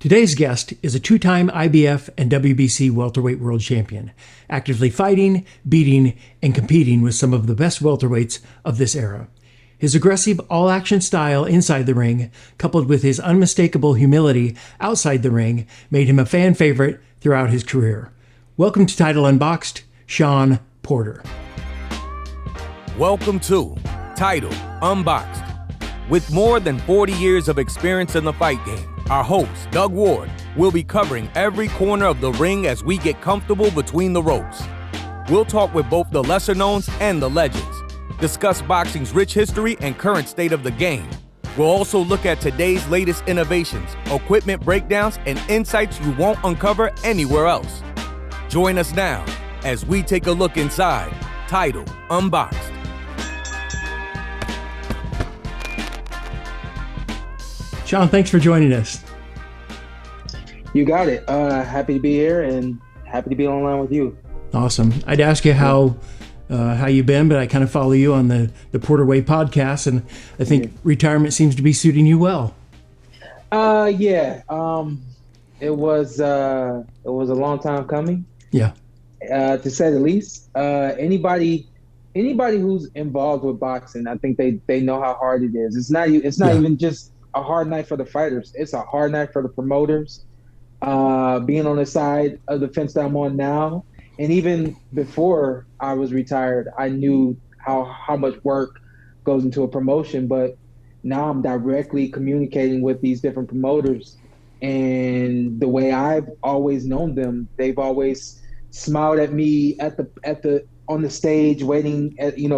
Today's guest is a two-time IBF and WBC welterweight world champion, actively fighting, beating, and competing with some of the best welterweights of this era. His aggressive all-action style inside the ring, coupled with his unmistakable humility outside the ring, made him a fan favorite throughout his career. Welcome to Title Unboxed, Shawn Porter. Welcome to Title Unboxed. With more than 40 years of experience in the fight game, our host, Doug Ward, will be covering every corner of the ring as we get comfortable between the ropes. We'll talk with both the lesser knowns and the legends, discuss boxing's rich history and current state of the game. We'll also look at today's latest innovations, equipment breakdowns, and insights you won't uncover anywhere else. Join us now as we take a look inside Title Unboxed. Shawn, thanks for joining us. You got it. Happy to be here and happy to be online with you. Awesome. I'd ask you how you've been, but I kind of follow you on the Porter Way podcast, and I think retirement seems to be suiting you well. Yeah. It was a long time coming. Yeah. To say the least. Anybody who's involved with boxing, I think they know how hard it is. It's not even just a hard night for the fighters. It's a hard night for the promoters. Being on the side of the fence that I'm on now, and even before I was retired, I knew how much work goes into a promotion, but now I'm directly communicating with these different promoters, and the way I've always known them, they've always smiled at me on the stage, waiting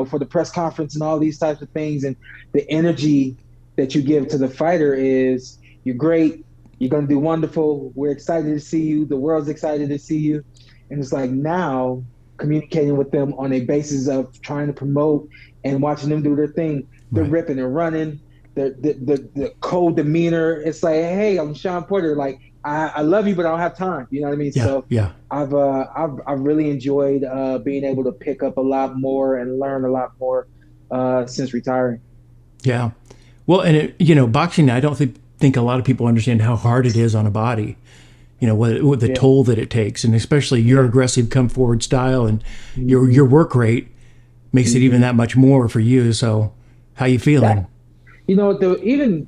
for the press conference and all these types of things. And the energy that you give to the fighter is, you're great, you're going to do wonderful, we're excited to see you, the world's excited to see you. And it's like, now communicating with them on a basis of trying to promote and watching them do their thing, they're Right. ripping and running, the cold demeanor. It's like, hey, I'm Shawn Porter, like, I love you, but I don't have time. You know what I mean? Yeah, So yeah. I've really enjoyed being able to pick up a lot more and learn a lot more since retiring. Yeah. Well, and boxing, I don't think a lot of people understand how hard it is on a body. What the toll that it takes, and especially your aggressive come forward style and your work rate makes it even that much more for you. So how you feeling? Even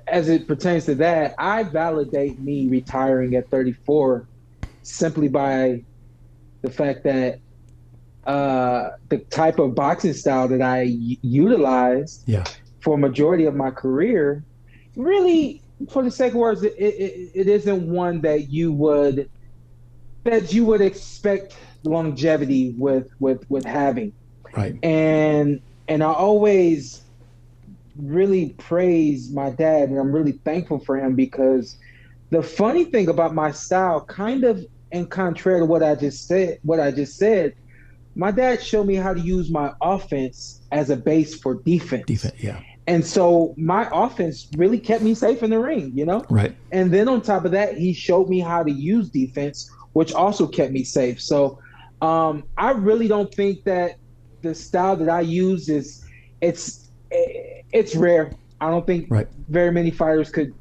as it pertains to that, I validate me retiring at 34 simply by the fact that the type of boxing style that I utilized for a majority of my career, really, for the sake of words, it isn't one that you would expect longevity with having. Right. And I always really praise my dad, and I'm really thankful for him, because the funny thing about my style, kind of in contrary to what I just said, my dad showed me how to use my offense as a base for defense. Yeah. And so my offense really kept me safe in the ring, Right. And then on top of that, he showed me how to use defense, which also kept me safe. So I really don't think that the style that I use it's rare. I don't think very many fighters could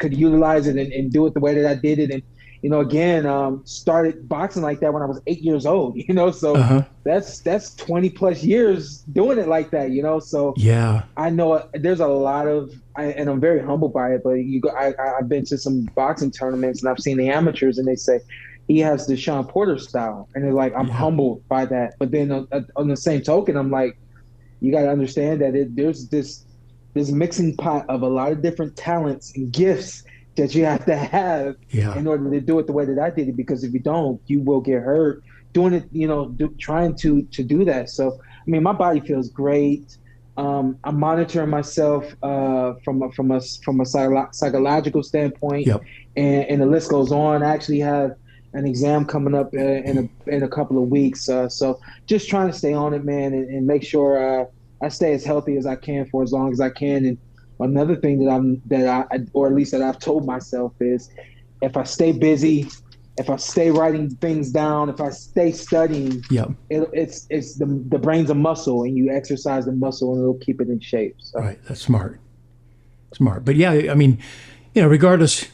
utilize it and do it the way that I did it. And started boxing like that when I was 8 years old, so that's 20 plus years doing it like that, so yeah, I know there's a lot of, and I'm very humbled by it, but I've been to some boxing tournaments and I've seen the amateurs, and they say he has the Shawn Porter style, and they're like, I'm humbled by that. But then on the same token, I'm like, you got to understand that there's this mixing pot of a lot of different talents and gifts that you have to have in order to do it the way that I did it, because if you don't, you will get hurt doing it, trying to do that. So, I mean, my body feels great. I'm monitoring myself from a psychological standpoint, and the list goes on. I actually have an exam coming up in a couple of weeks. So just trying to stay on it, man, and make sure I stay as healthy as I can for as long as I can. And another thing that I've told myself is, if I stay busy, if I stay writing things down, if I stay studying, it's the brain's a muscle, and you exercise the muscle and it'll keep it in shape. So. Right. That's smart. But yeah, I mean, regardless,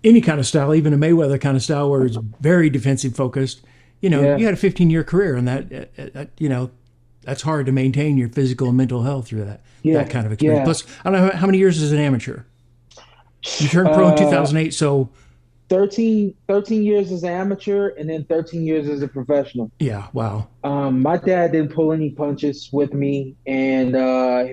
any kind of style, even a Mayweather kind of style where it's very defensive focused, Yeah. you had a 15-year career, and that's hard to maintain your physical and mental health through that Yeah. kind of experience. Yeah. Plus, I don't know how many years as an amateur. You turned pro in Uh, 2008, so 13 years as an amateur and then 13 years as a professional. yeah, wow. My dad didn't pull any punches with me, and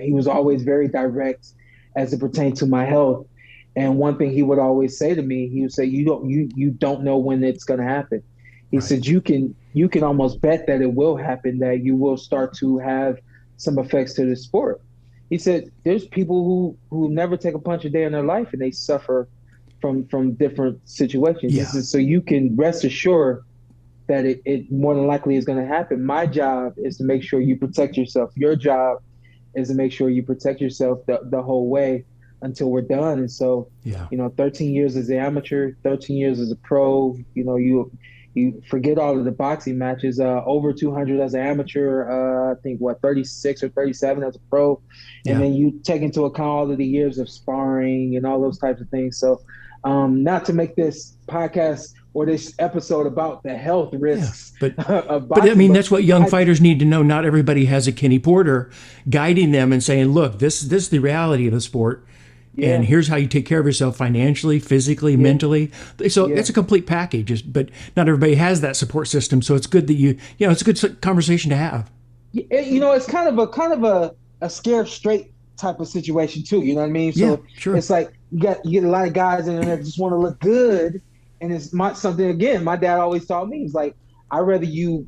he was always very direct as it pertained to my health. And one thing he would always say to me, he would say, "You don't know when it's going to happen." He Right. said, "You can almost bet that it will happen, that you will start to have some effects to the sport." He said, "There's people who never take a punch a day in their life, and they suffer from different situations." He Yeah. said, "So you can rest assured that it more than likely is going to happen. My job is to make sure you protect yourself. Your job is to make sure you protect yourself the whole way until we're done." And so, Yeah. 13 years as an amateur, 13 years as a pro, you forget all of the boxing matches, over 200 as an amateur, I think 36 or 37 as a pro. And Yeah. then you take into account all of the years of sparring and all those types of things. So, not to make this podcast or this episode about the health Yeah. risks But of but I boxing, mean but that's what young fighters need to know. Not everybody has a Kenny Porter guiding them and saying, "Look, this is the reality of the sport. yeah, And here's how you take care of yourself financially, physically, mentally." So yeah. it's a complete package. But not everybody has that support system. So it's good that it's a good conversation to have. It's kind of a scared straight type of situation too. You know what I mean? Yeah, So sure. it's like you get a lot of guys in there that just want to look good, and it's something again. My dad always taught me. He's like, I'd rather you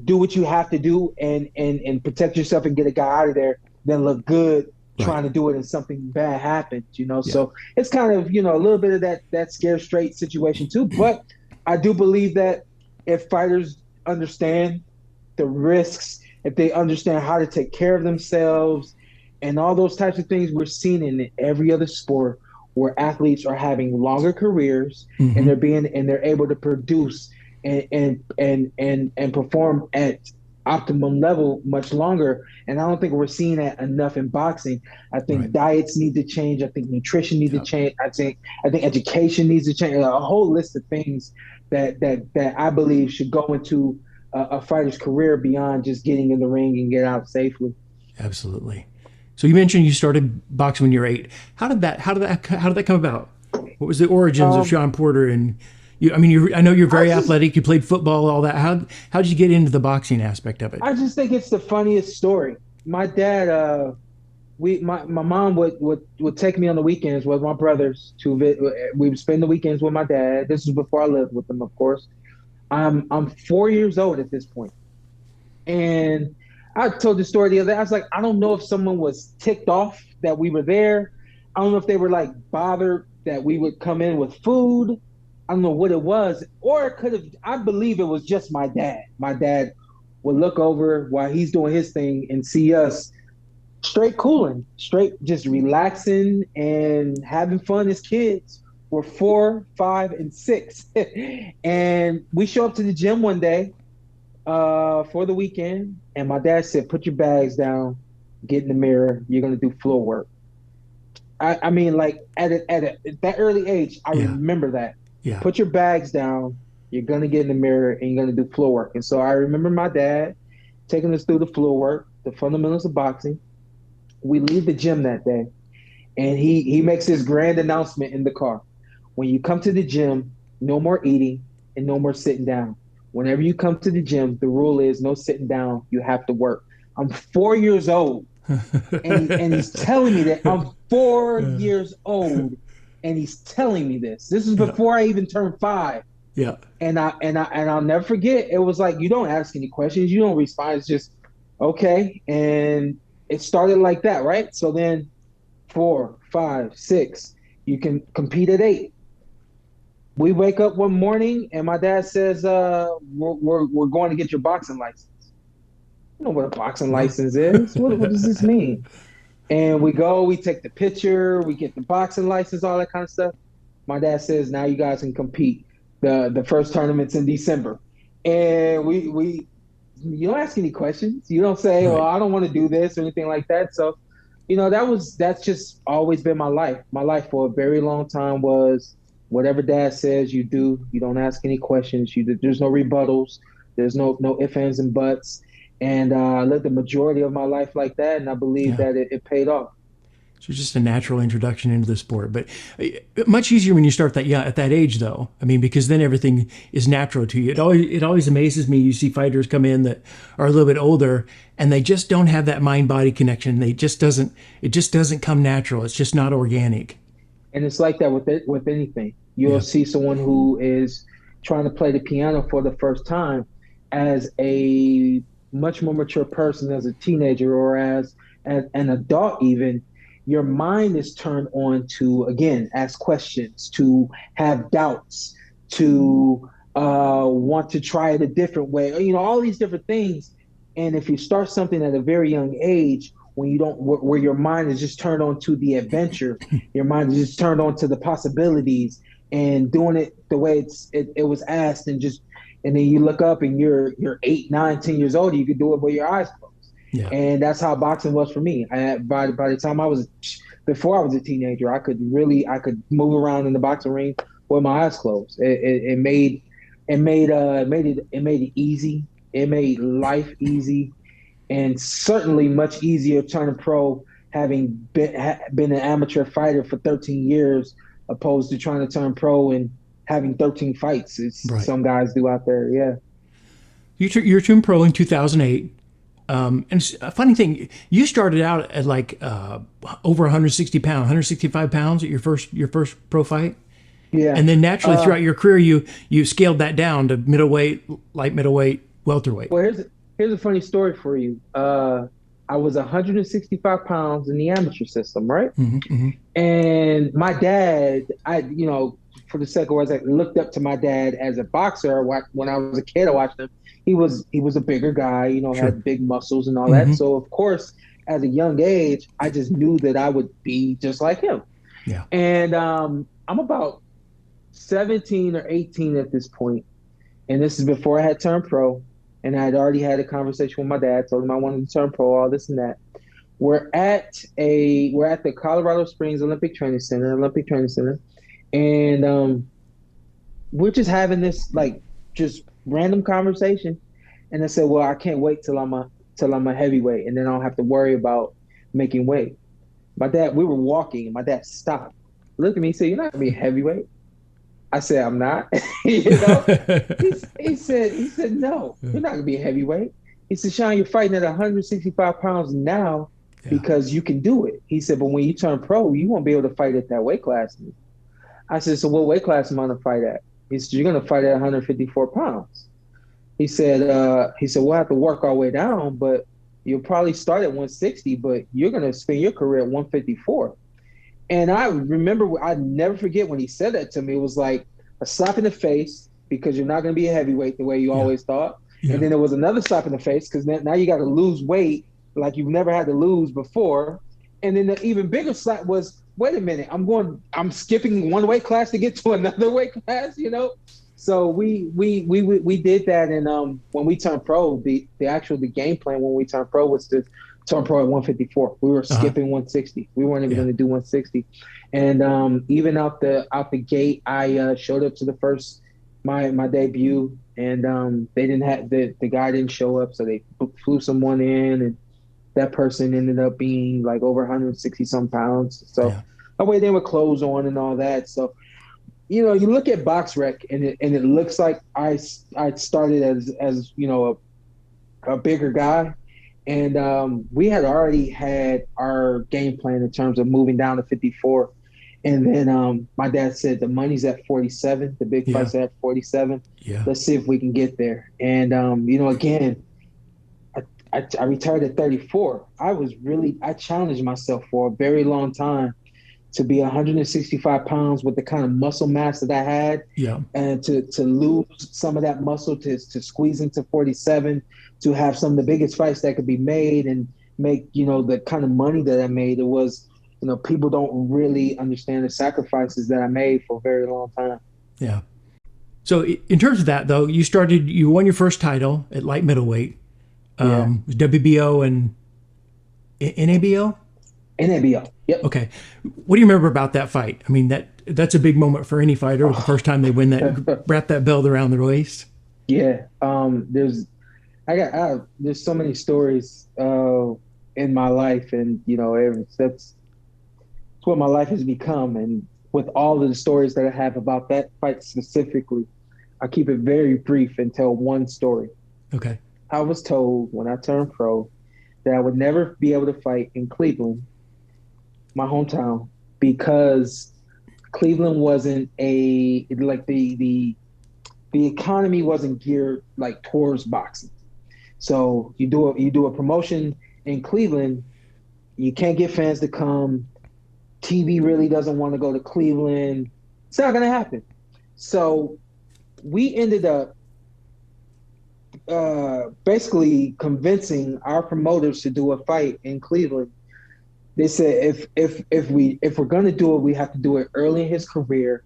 do what you have to do and protect yourself and get a guy out of there than look good Right. trying to do it and something bad happens. Yeah. So it's kind of a little bit of that scared straight situation too. But I do believe that if fighters understand the risks, if they understand how to take care of themselves and all those types of things, we're seeing in every other sport where athletes are having longer careers and they're able to produce and perform at optimum level much longer. And I don't think we're seeing that enough in boxing. I think Right. diets need to change. I think nutrition needs Yeah. to change. I think education needs to change. A whole list of things that I believe should go into a fighter's career beyond just getting in the ring and get out safely. Absolutely. So you mentioned you started boxing when you were 8. How did that come about? What was the origins of Shawn Porter? And I know you're very athletic. You played football, all that. How did you get into the boxing aspect of it? I just think it's the funniest story. My dad, my mom would take me on the weekends with my brothers we would spend the weekends with my dad. This was before I lived with them, of course. I'm 4 years old at this point, and I told the story the other day. I was like, I don't know if someone was ticked off that we were there. I don't know if they were like bothered that we would come in with food. I don't know what it was, or it could have. I believe it was just my dad. My dad would look over while he's doing his thing and see us straight cooling, straight just relaxing and having fun as kids. We're 4, 5, and 6, and we show up to the gym one day for the weekend, and my dad said, "Put your bags down, get in the mirror. You're gonna do floor work." I mean, like at that early age, I Yeah. remember that. Yeah. Put your bags down. You're gonna get in the mirror and you're gonna do floor work. And so I remember my dad taking us through the floor work, the fundamentals of boxing. We leave the gym that day, and he makes this grand announcement in the car. When you come to the gym, no more eating and no more sitting down. Whenever you come to the gym, the rule is no sitting down. You have to work. I'm 4 years old, and he's telling me that I'm 4 years old, and he's telling me this. This is before I even turned 5. Yeah. And I'll never forget. It was like, you don't ask any questions, you don't respond. It's just okay. And it started like that, right? So then 4, 5, 6, you can compete at 8. We wake up one morning and my dad says, we're going to get your boxing license. You know what a boxing license is? What does this mean? And we go, we take the picture, we get the boxing license, all that kind of stuff. My dad says, now you guys can compete. The first tournament's in December. And we you don't ask any questions. You don't say, well, I don't want to do this or anything like that. So, that's just always been my life. My life for a very long time was Whatever dad says, you do. You don't ask any questions. There's no rebuttals. There's no ifs, ands, and buts. And I lived the majority of my life like that, and I believe Yeah. that it paid off. So just a natural introduction into the sport, but much easier when you start that at that age, though. I mean, because then everything is natural to you. It always amazes me. You see fighters come in that are a little bit older, and they just don't have that mind body connection. It just doesn't come natural. It's just not organic. And it's like that with anything. You'll Yeah. see someone who is trying to play the piano for the first time as a much more mature person, as a teenager or as an adult even. Your mind is turned on to, again, ask questions, to have doubts, to want to try it a different way, all these different things. And if you start something at a very young age, when you don't, where your mind is just turned on to the adventure, your mind is just turned on to the possibilities and doing it the way it was asked, and then you look up and you're 8, 9, 10 years old, you could do it with your eyes closed. Yeah. And that's how boxing was for me. By the time before I was a teenager, I could move around in the boxing ring with my eyes closed. It made it easy. It made life easy, and certainly much easier turning pro, having been an amateur fighter for 13 years, opposed to trying to turn pro and having 13 fights. It's Right. Some guys do out there. Yeah. You turned pro in 2008. And it's a funny thing, you started out at like over 160 pounds, 165 pounds at your first pro fight. Yeah. And then naturally throughout your career, you scaled that down to middleweight, light middleweight, welterweight. Well, here's a funny story for you. I was 165 pounds in the amateur system, right? Mm-hmm. And my dad, for the sake of words, I looked up to my dad as a boxer. When I was a kid, I watched him. He was a bigger guy, Sure. had big muscles and all Mm-hmm. that. So of course, at a young age, I just knew that I would be just like him. Yeah. And I'm about 17 or 18 at this point, and this is before I had turned pro. And I had already had a conversation with my dad, told him I wanted to turn pro, all this and that. We're at the Colorado Springs Olympic Training Center, and we're just having this just random conversation. And I said, well, I can't wait till I'm a heavyweight, and then I don't have to worry about making weight. We were walking, and my dad stopped, looked at me, and said, "You're not gonna be a heavyweight." I said, "I'm not." He said, "No, you're not gonna be a heavyweight." He said, "Shawn, you're fighting at 165 pounds now because you can do it." He said, "But when you turn pro, you won't be able to fight at that weight class." I said, "So what weight class am I gonna fight at?" He said, "You're gonna fight at 154 pounds." He said, "We'll have to work our way down, but you'll probably start at 160, but you're gonna spend your career at 154." And I remember, I'd never forget when he said that to me. It was like a slap in the face, because you're not going to be a heavyweight the way you always thought. Yeah. And then there was another slap in the face, because now you got to lose weight like you've never had to lose before. And then the even bigger slap was, wait a minute, I'm skipping one weight class to get to another weight class, So we did that. And when we turned pro, the game plan when we turned pro was to turn pro at 154. We were skipping 160. We weren't even going to do 160. And even out the gate, I showed up to the first my debut, and they didn't have the guy didn't show up, so they flew someone in, and that person ended up being like over 160 some pounds. So I weighed in with clothes on and all that. So you look at BoxRec, and it looks like I started as a bigger guy. And we had already had our game plan in terms of moving down to 54. And then my dad said the money's at 47. The big fight's at 47. Yeah. Let's see if we can get there. And, again, I retired at 34. I challenged myself for a very long time to be 165 pounds with the kind of muscle mass that I had. Yeah. And to lose some of that muscle, to squeeze into 47, to have some of the biggest fights that could be made, and make, the kind of money that I made. It was, people don't really understand the sacrifices that I made for a very long time. Yeah. So in terms of that, though, you won your first title at light middleweight. WBO and NABO? NABO. Yep. Okay. What do you remember about that fight? I mean, that That's a big moment for any fighter. The first time they win that, wrap that belt around their waist. Yeah. There's so many stories in my life, and that's what my life has become. And with all of the stories that I have about that fight specifically, I keep it very brief and tell one story. Okay. I was told when I turned pro that I would never be able to fight in Cleveland, my hometown, because Cleveland wasn't the economy wasn't geared like towards boxing. So you do a promotion in Cleveland, you can't get fans to come. TV really doesn't want to go to Cleveland. It's not going to happen. So we ended up basically convincing our promoters to do a fight in Cleveland. They said if we're going to do it, we have to do it early in his career,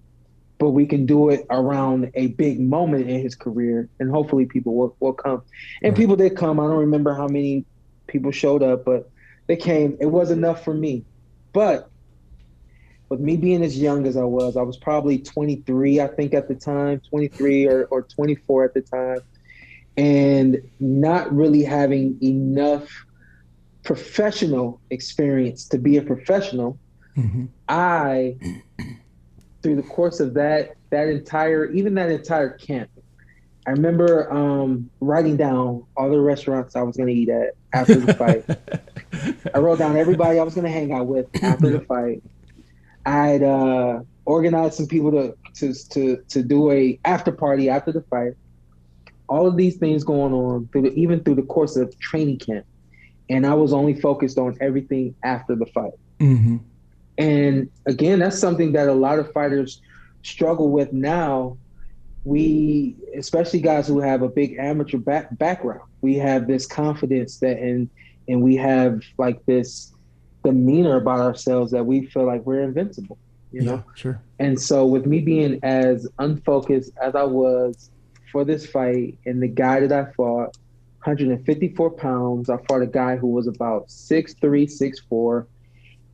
but we can do it around a big moment in his career, and hopefully people will come. And Right. people did come. I don't remember how many people showed up, but they came. It was enough for me. But with me being as young as I was probably 23, I think at the time, 23 or 24 at the time, and not really having enough professional experience to be a professional. Mm-hmm. I, through the course of that entire camp, I remember writing down all the restaurants I was going to eat at after the fight. I wrote down everybody I was going to hang out with after the fight. I'd organized some people to do a after party after the fight. All of these things going on even through the course of training camp, and I was only focused on everything after the fight. Mm-hmm. And again, that's something that a lot of fighters struggle with now. We, especially guys who have a big amateur background, we have this confidence and we have like this demeanor about ourselves that we feel like we're invincible, you know? Sure. And so with me being as unfocused as I was for this fight, and the guy that I fought, 154 pounds, I fought a guy who was about 6'3", 6'4",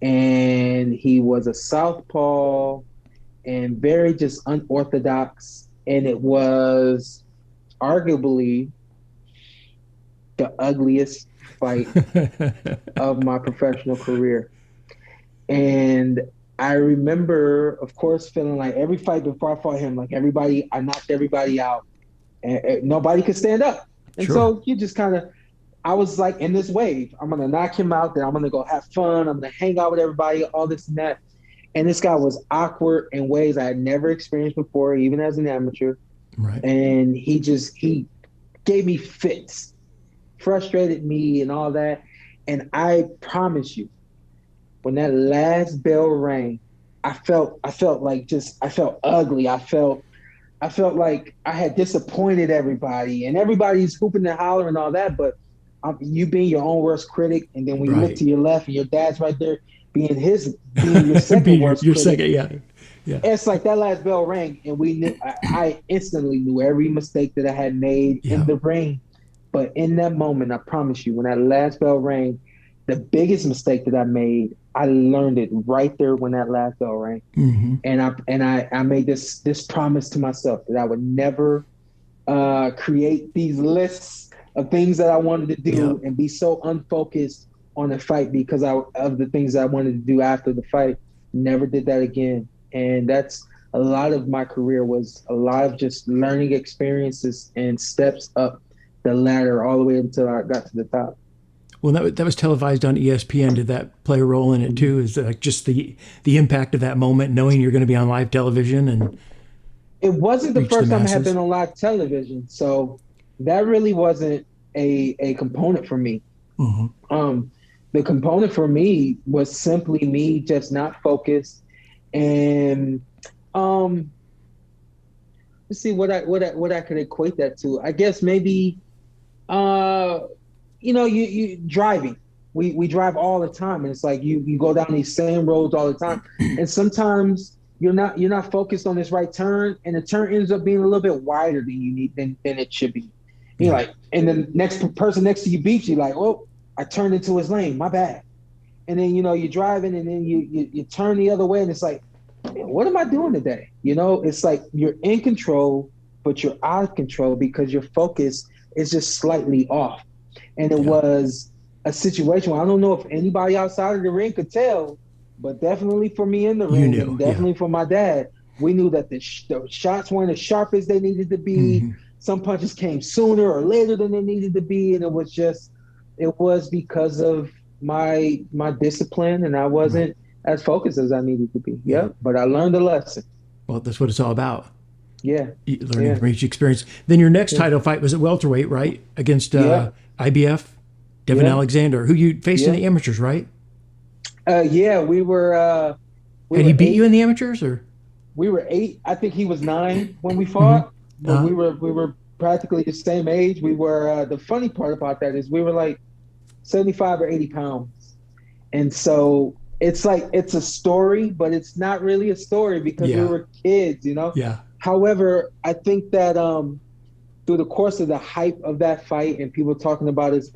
and he was a southpaw and very just unorthodox. And it was arguably the ugliest fight of my professional career. And I remember, of course, feeling like every fight before I fought him, like I knocked everybody out, and nobody could stand up. And so you just I was like in this wave. I'm going to knock him out, then I'm going to go have fun. I'm going to hang out with everybody, all this and that. And this guy was awkward in ways I had never experienced before, even as an amateur. Right. And he gave me fits, frustrated me and all that. And I promise you, when that last bell rang, I felt ugly. I felt like I had disappointed everybody, and everybody's hooping and hollering and all that. But you being your own worst critic, and then when you look to your left and your dad's right there, being your second worst critic. Second, yeah. It's like that last bell rang, and I instantly knew every mistake that I had made in the ring. But in that moment, I promise you, when that last bell rang, the biggest mistake that I made, I learned it right there when that last bell rang. Mm-hmm. And I made this promise to myself that I would never create these lists of things that I wanted to do and be so unfocused on the fight because of the things that I wanted to do after the fight. Never did that again. And that's a lot of my career, was a lot of just learning experiences and steps up the ladder all the way until I got to the top. Well, that was televised on ESPN. Did that play a role in it too? Is like just the impact of that moment, knowing you're going to be on live television? And it wasn't the first time I had masses? been on live television, so that really wasn't a component for me. Mm-hmm. The component for me was simply me just not focused, and let's see what I could equate that to. I guess maybe you driving. We drive all the time, and it's like you go down these same roads all the time, and sometimes you're not focused on this right turn, and the turn ends up being a little bit wider than you need than it should be. And you're like, and the next person next to you beats you, like, oh, I turned into his lane, my bad. And then you're driving, and then you turn the other way, and it's like, what am I doing today? You know, it's like you're in control, but you're out of control because your focus is just slightly off. And it was a situation where I don't know if anybody outside of the ring could tell, but definitely for me in the ring and definitely for my dad, we knew that the shots weren't as sharp as they needed to be. Mm-hmm. Some punches came sooner or later than they needed to be. And it was because of my discipline, and I wasn't as focused as I needed to be. Yep. But I learned a lesson. Well, that's what it's all about. Yeah. Learning from each experience. Then your next title fight was at welterweight, right? Against IBF, Devin Alexander, who you faced in the amateurs, right? We were. Had he beat you in the amateurs, or? We were 8. I think he was 9 when we fought. But we were practically the same age. We were. The funny part about that is we were like 75 or 80 pounds, and so it's like it's a story, but it's not really a story because we were kids, you know. Yeah. However, I think that through the course of the hype of that fight and people talking about us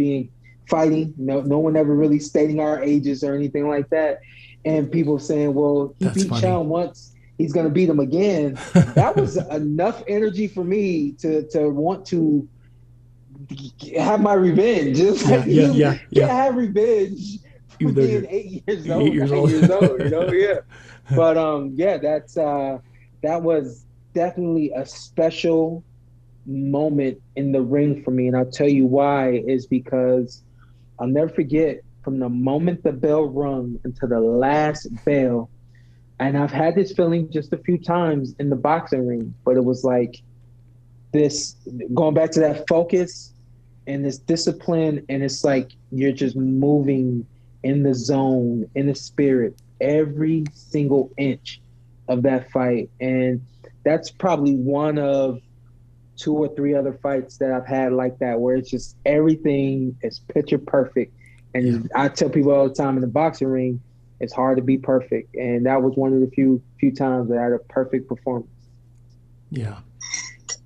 fighting, no one ever really stating our ages or anything like that, and people saying, "Well, he beat Shawn once, he's going to beat him again." That was enough energy for me to want to have my revenge. Just have revenge for being 8 years old. 8 years old, you know, But that was definitely a special moment in the ring for me, and I'll tell you why. Is because I'll never forget from the moment the bell rung until the last bell. And I've had this feeling just a few times in the boxing ring, but it was like this, going back to that focus and this discipline, and it's like you're just moving in the zone, in the spirit, every single inch of that fight. And that's probably one of 2 or 3 other fights that I've had like that, where it's just everything is picture perfect. And I tell people all the time in the boxing ring, it's hard to be perfect, and that was one of the few times that I had a perfect performance. Yeah.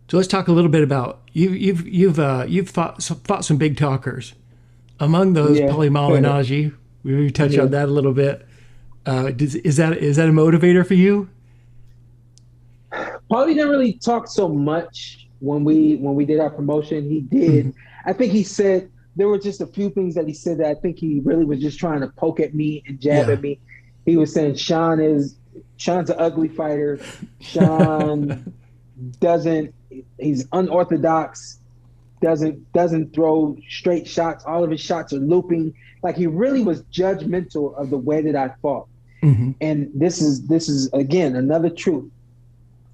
So let's talk a little bit about you've fought some big talkers. Among those, Paulie Malignaggi. We touch on that a little bit. Is that a motivator for you? Paulie didn't really talk so much when we did our promotion. He did. Mm-hmm. I think he said. There were just a few things that he said that I think he really was just trying to poke at me and jab at me. He was saying Shawn's an ugly fighter. Shawn he's unorthodox, doesn't throw straight shots. All of his shots are looping. Like, he really was judgmental of the way that I fought. Mm-hmm. And this is again another truth.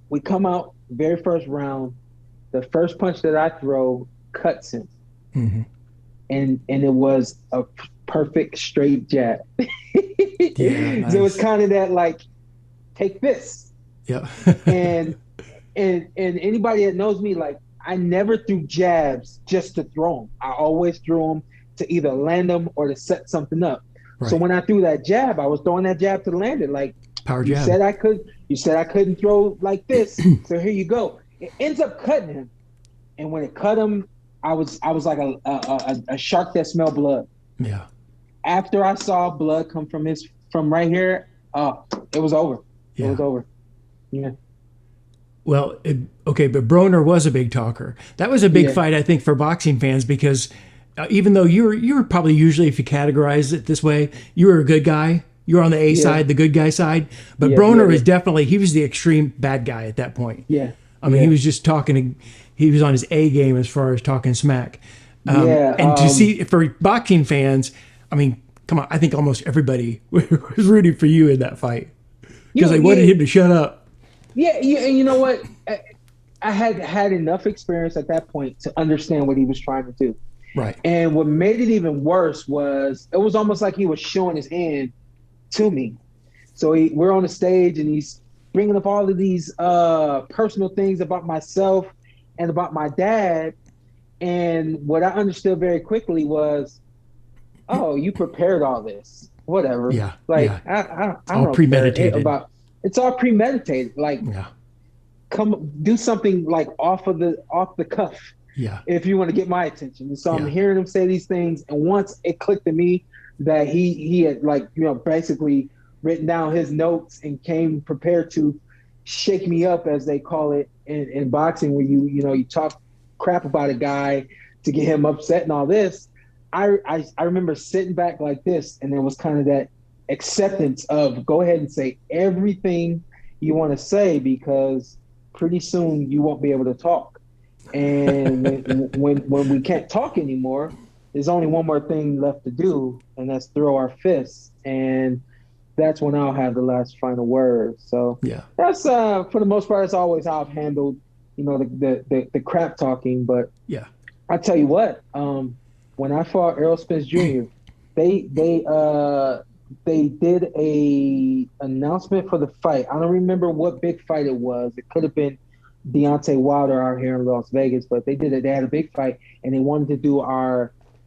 We come out very first round, the first punch that I throw cuts him. Mm-hmm. And it was a perfect straight jab. Nice. So it's kind of that, like, take this. Yeah. and anybody that knows me, like, I never threw jabs just to throw them. I always threw them to either land them or to set something up. Right. So when I threw that jab, I was throwing that jab to land it. Like, power jab. You said I couldn't throw like this. So here you go. It ends up cutting him. And when it cut him, I was like a shark that smelled blood. Yeah. After I saw blood come from right here, it was over. Yeah. It was over. Yeah. Well, but Broner was a big talker. That was a big fight, I think, for boxing fans, because even though you were probably usually, if you categorize it this way, you were a good guy. You were on the A side, the good guy side. But Broner was definitely, he was the extreme bad guy at that point. Yeah. I mean, he was just he was on his A game as far as talking smack. To see, for boxing fans, I mean, come on, I think almost everybody was rooting for you in that fight because they wanted him to shut up. Yeah, and you know what? I had enough experience at that point to understand what he was trying to do. Right. And what made it even worse was it was almost like he was showing his hand to me. So we're on the stage and he's bringing up all of these personal things about myself and about my dad. And what I understood very quickly was, oh, you prepared all this. Whatever. Yeah. Like, yeah. I don't all premeditated. It's all premeditated. Like, come do something like off the cuff. Yeah. If you want to get my attention. And so I'm hearing him say these things. And once it clicked to me that he had, like, basically written down his notes and came prepared to shake me up, as they call it in boxing, where you talk crap about a guy to get him upset and all this. I remember sitting back like this, and there was kind of that acceptance of go ahead and say everything you want to say, because pretty soon you won't be able to talk. And when we can't talk anymore, there's only one more thing left to do, and that's throw our fists. And that's when I'll have the last final word. So yeah, that's for the most part, it's always how I've handled, the crap talking. But yeah, I tell you what, when I fought Errol Spence Jr., they did a announcement for the fight. I don't remember what big fight it was. It could have been Deontay Wilder out here in Las Vegas, but they had a big fight, and they wanted to do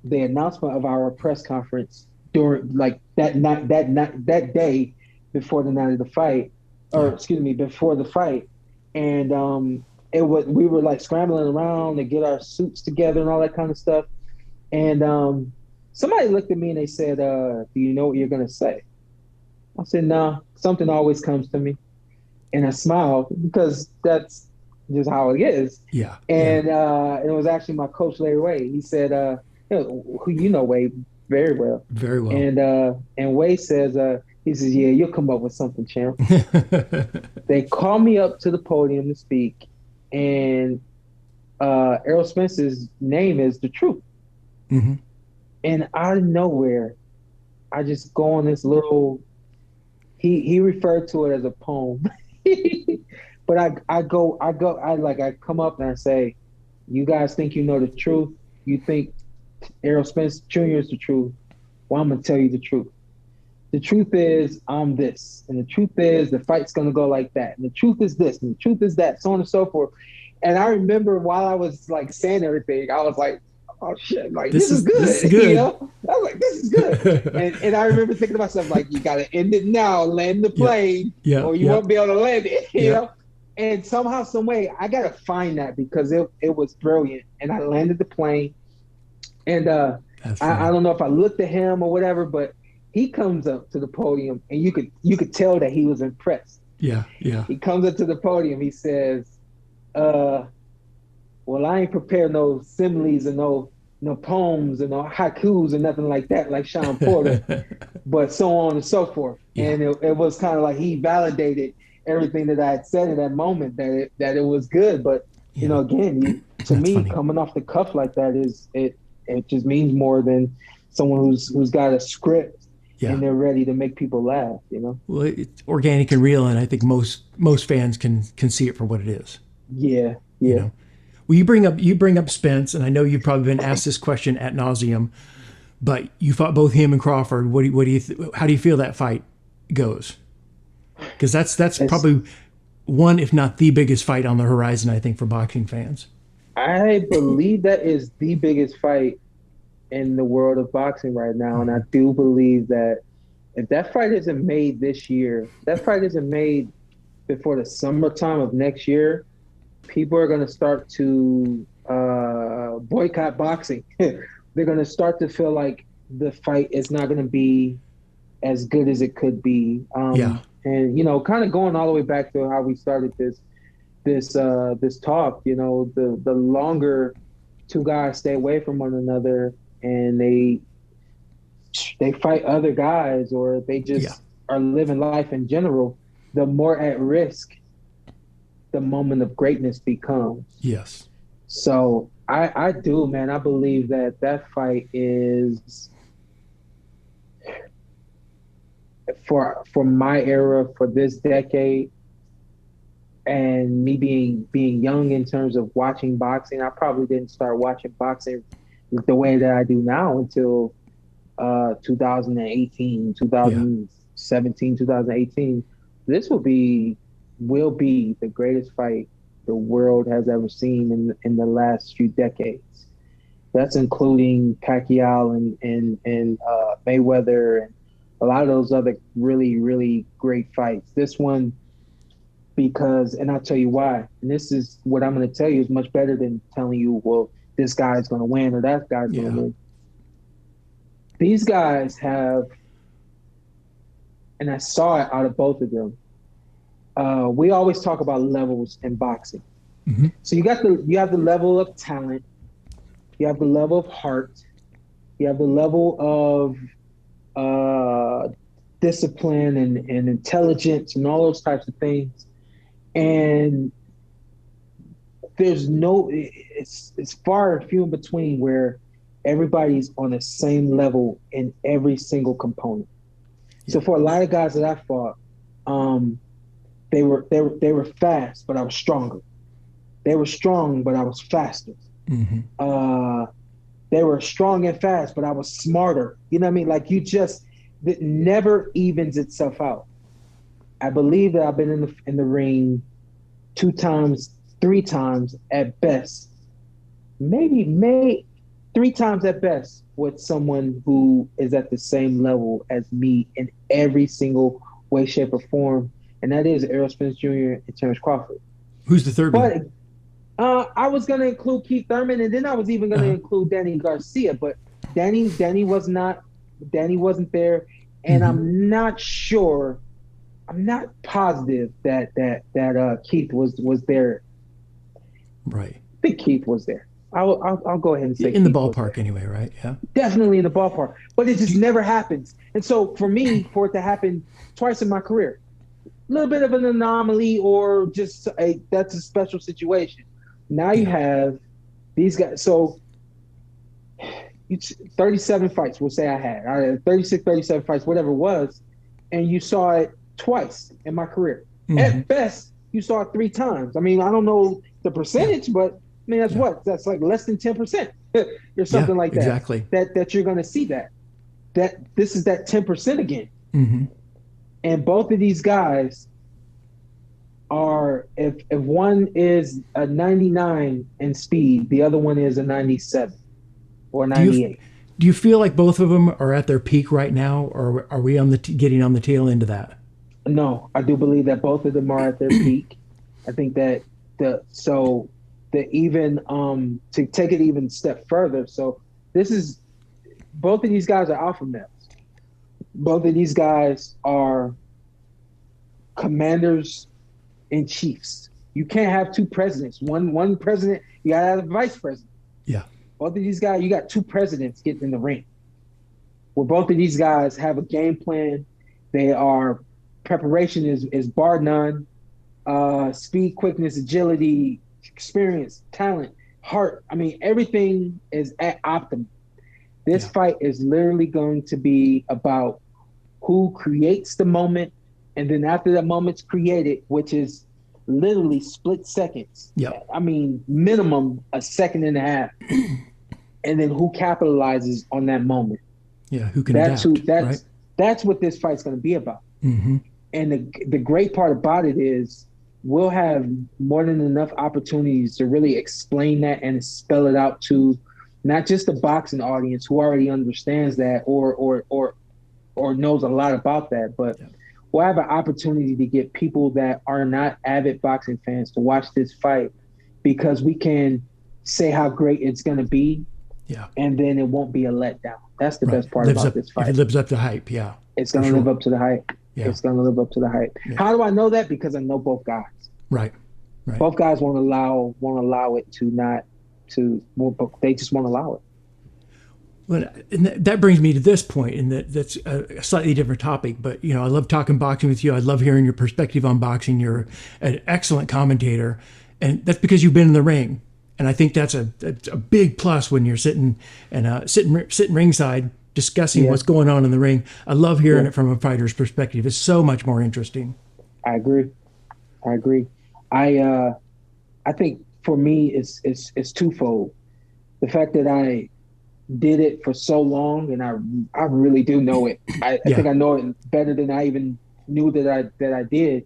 the announcement of our press conference during like that day before the night of the fight, or excuse me, before the fight. And we were like scrambling around to get our suits together and all that kind of stuff. And somebody looked at me and they said, do you know what you're going to say? I said, no, something always comes to me. And I smiled, because that's just how it is. Yeah. And it was actually my coach, Larry Wade. He said, who you know Wade very well. Very well. And Wade says, he says, yeah, you'll come up with something, champ. They called me up to the podium to speak, and Errol Spence's name is The Truth. Mm-hmm. And out of nowhere, I just go on this little, he referred to it as a poem. But I come up and I say, you guys think you know the truth? You think Errol Spence Jr. is the truth? Well, I'm going to tell you the truth. The truth is I'm this. And the truth is the fight's going to go like that. And the truth is this. And the truth is that, so on and so forth. And I remember while I was like saying everything, I was like, oh shit, like this is good. This is good. I was like, this is good. and I remember thinking to myself, like, you got to end it now, land the plane, or you won't be able to land it, you know? And somehow, some way, I got to find that, because it was brilliant. And I landed the plane. And I don't know if I looked at him or whatever, but he comes up to the podium, and you could tell that he was impressed. Yeah, yeah. He comes up to the podium. He says, well, I ain't prepared no similes and no poems and no haikus and nothing like that, like Shawn Porter, but so on and so forth. Yeah. And it was kind of like he validated everything that I had said in that moment, that it was good. But again, to me, funny. Coming off the cuff like that it just means more than someone who's got a script. Yeah. And they're ready to make people laugh, Well, it's organic and real, and I think most fans can see it for what it is. Yeah, yeah. Well, you bring up Spence, and I know you've probably been asked this question ad nauseum, but you fought both him and Crawford. How do you feel that fight goes? Because that's probably one, if not the biggest fight on the horizon, I think, for boxing fans. I believe that is the biggest fight in the world of boxing right now. And I do believe that if that fight isn't made this year, that fight isn't made before the summertime of next year, people are going to start to boycott boxing. They're going to start to feel like the fight is not going to be as good as it could be. And, kind of going all the way back to how we started this talk, the longer two guys stay away from one another and they fight other guys, or they just are living life in general, the more at risk the moment of greatness becomes. Yes. So I do, man. I believe that fight is for my era, for this decade, and me being young in terms of watching boxing. I probably didn't start watching boxing the way that I do now until 2018, 2017, 2018. This will be the greatest fight the world has ever seen in the last few decades. That's including Pacquiao and Mayweather and a lot of those other really, really great fights. This one, because, and I'll tell you why, and this is what I'm going to tell you, is much better than telling you, well, this guy's going to win or that guy's going to win. These guys have and I saw it out of both of them. We always talk about levels in boxing. Mm-hmm. So you have the level of talent, you have the level of heart, you have the level of discipline and intelligence and all those types of things. And it's far and few in between where everybody's on the same level in every single component. Yeah. So for a lot of guys that I fought, they were fast, but I was stronger. They were strong, but I was faster. Mm-hmm. They were strong and fast, but I was smarter. You know what I mean? Like it never evens itself out. I believe that I've been in the ring 2 times, 3 times at best, maybe 3 times at best with someone who is at the same level as me in every single way, shape, or form, and that is Errol Spence Jr. and Terrence Crawford. Who's the third one? I was going to include Keith Thurman, and then I was even going to include Danny Garcia, but Danny wasn't there, and I'm not positive that Keith was there. Right. I think Keith was there. I'll go ahead and say in the ballpark anyway, right? Yeah. Definitely in the ballpark, but it just never happens. And so for it to happen twice in my career, a little bit of an anomaly, or just that's a special situation. Now you have these guys. So 37 fights, we'll say I had 36, 37 fights, whatever it was, and you saw it twice in my career. Mm-hmm. At best, you saw it 3 times. I mean, I don't know the percentage, but I mean, that's what? That's like less than 10% or something like that. Exactly. That you're going to see that this is that 10% again. Mm-hmm. And both of these guys are, if one is a 99 in speed, the other one is a 97 or 98. Do you feel like both of them are at their peak right now, or are we getting on the tail end of that? No, I do believe that both of them are at their peak. I think that to take it even a step further. So both of these guys are alpha males. Both of these guys are commanders and chiefs. You can't have 2 presidents. One president, you gotta have a vice president. Yeah. Both of these guys, you got 2 presidents getting in the ring. Where both of these guys have a game plan. Preparation is bar none. Speed, quickness, agility, experience, talent, heart. I mean, everything is at optimum. This fight is literally going to be about who creates the moment, and then after that moment's created, which is literally split seconds. Yeah. I mean, minimum a second and a half. And then who capitalizes on that moment. Yeah, who can adapt, right? That's what this fight's going to be about. Mm-hmm. And the great part about it is we'll have more than enough opportunities to really explain that and spell it out to not just the boxing audience who already understands that or knows a lot about that, but we'll have an opportunity to get people that are not avid boxing fans to watch this fight, because we can say how great it's going to be, and then it won't be a letdown. That's the best part about this fight. If it lives up to hype, it's going to live up to the hype. Yeah. It's going to live up to the hype. Yeah. How do I know that? Because I know both guys. Right. Both guys won't allow it they just won't allow it. Well, and that brings me to this point, and that's a slightly different topic. But I love talking boxing with you. I love hearing your perspective on boxing. You're an excellent commentator, and that's because you've been in the ring. And I think that's a big plus when you're sitting ringside discussing what's going on in the ring. I love hearing it from a fighter's perspective. It's so much more interesting. I agree. I think for me it's twofold. The fact that I did it for so long, and I really do know it. I think I know it better than I even knew that I did.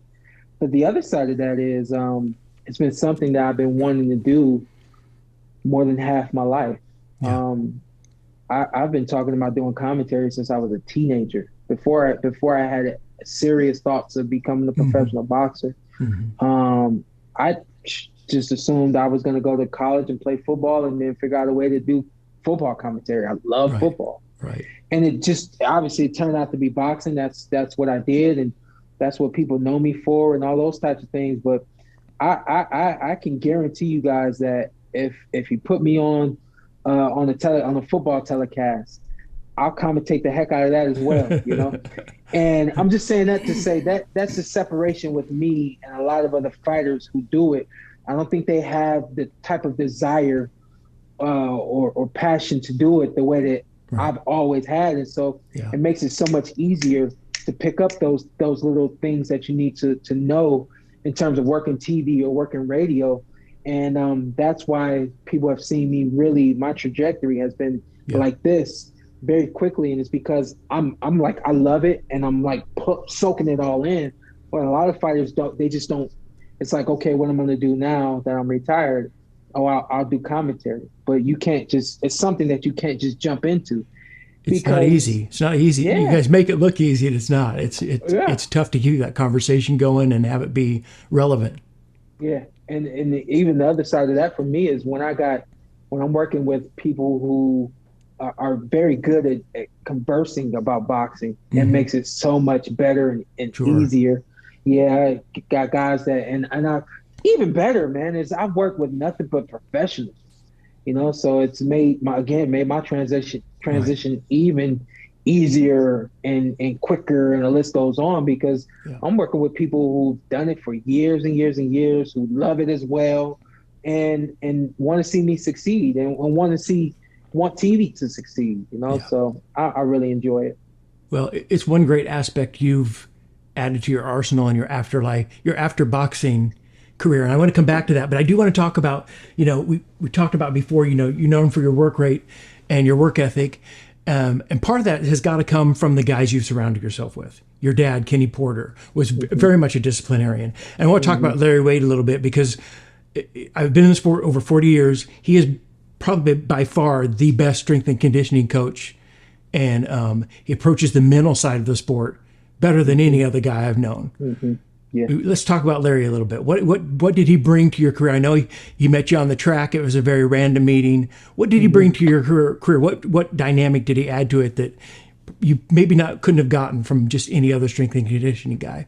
But the other side of that is it's been something that I've been wanting to do more than half my life. Yeah. I've been talking about doing commentary since I was a teenager. Before I had serious thoughts of becoming a professional boxer. Mm-hmm. I just assumed I was going to go to college and play football, and then figure out a way to do football commentary. I love football. Right. And it just obviously it turned out to be boxing. That's what I did, and that's what people know me for, and all those types of things. But I can guarantee you guys that if you put me on a football telecast, I'll commentate the heck out of that as well, you know. And I'm just saying that to say that that's the separation with me and a lot of other fighters who do it. I don't think they have the type of desire or passion to do it the way that I've always had, and so it makes it so much easier to pick up those little things that you need to know in terms of working TV or working radio. And that's why people have seen me really, my trajectory has been like this very quickly. And it's because I'm like, I love it. And I'm like soaking it all in. But a lot of fighters just don't, it's like, okay, what I'm going to do now that I'm retired? Oh, I'll do commentary. But you can't just, it's something that you can't just jump into. It's not easy. It's not easy. Yeah. You guys make it look easy, and it's not. It's tough to keep that conversation going and have it be relevant. Yeah. And even the other side of that for me is when I'm working with people who are very good at conversing about boxing, it makes it so much better and easier. Yeah, got guys that and I even better, man, is I've worked with nothing but professionals, you know. So it's made my transition even easier and quicker, and the list goes on, because I'm working with people who've done it for years and years and years, who love it as well, and want to see me succeed and want TV to succeed, you know. So I really enjoy it. Well, it's one great aspect you've added to your arsenal and your after boxing career. And I want to come back to that, but I do want to talk about, you know, we talked about before, you know, you're known for your work rate and your work ethic. And part of that has got to come from the guys you've surrounded yourself with. Your dad, Kenny Porter, was very much a disciplinarian. And I want to talk about Larry Wade a little bit, because I've been in the sport over 40 years. He is probably by far the best strength and conditioning coach. And he approaches the mental side of the sport better than any other guy I've known. Yeah. Let's talk about Larry a little bit. What did he bring to your career? I know he met you on the track. It was a very random meeting. What did he bring to your career? What dynamic did he add to it that you maybe couldn't have gotten from just any other strength and conditioning guy?